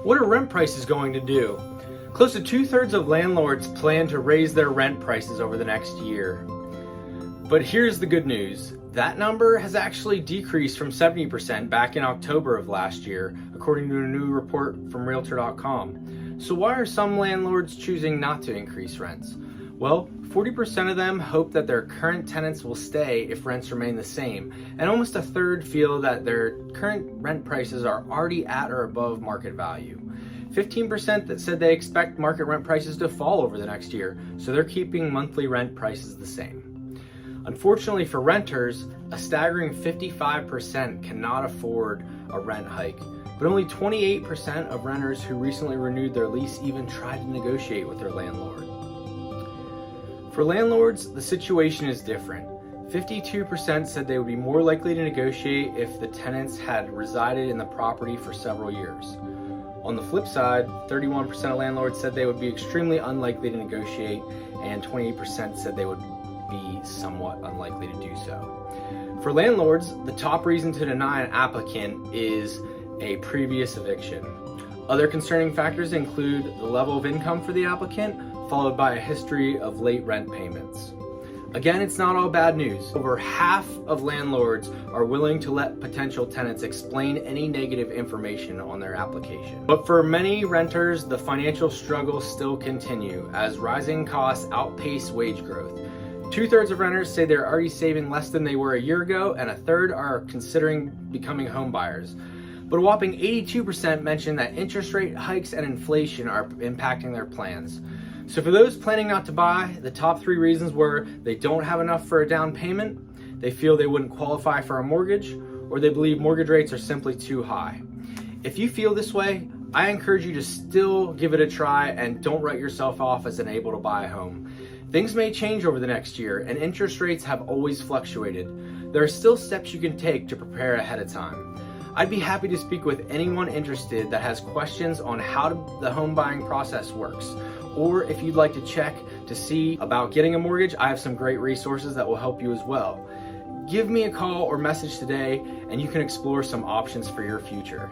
What are rent prices going to do? Close to 2/3 of landlords plan to raise their rent prices over the next year. But here's the good news. That number has actually decreased from 70% back in October of last year, according to a new report from Realtor.com. So why are some landlords choosing not to increase rents? Well, 40% of them hope that their current tenants will stay if rents remain the same, and almost a third feel that their current rent prices are already at or above market value. 15% that said they expect market rent prices to fall over the next year, so they're keeping monthly rent prices the same. Unfortunately for renters, a staggering 55% cannot afford a rent hike, but only 28% of renters who recently renewed their lease even tried to negotiate with their landlord. For landlords, the situation is different. 52% said they would be more likely to negotiate if the tenants had resided in the property for several years. On the flip side, 31% of landlords said they would be extremely unlikely to negotiate, and 28% said they would be somewhat unlikely to do so. For landlords, the top reason to deny an applicant is a previous eviction. Other concerning factors include the level of income for the applicant, followed by a history of late rent payments. Again, it's not all bad news. Over half of landlords are willing to let potential tenants explain any negative information on their application. But for many renters, the financial struggles still continue as rising costs outpace wage growth. 2/3 of renters say they're already saving less than they were a year ago, and a third are considering becoming home buyers. But a whopping 82% mention that interest rate hikes and inflation are impacting their plans. So for those planning not to buy, the top 3 reasons were they don't have enough for a down payment, they feel they wouldn't qualify for a mortgage, or they believe mortgage rates are simply too high. If you feel this way, I encourage you to still give it a try and don't write yourself off as unable to buy a home. Things may change over the next year, and interest rates have always fluctuated. There are still steps you can take to prepare ahead of time. I'd be happy to speak with anyone interested that has questions on how the home buying process works. Or if you'd like to check to see about getting a mortgage, I have some great resources that will help you as well. Give me a call or message today and you can explore some options for your future.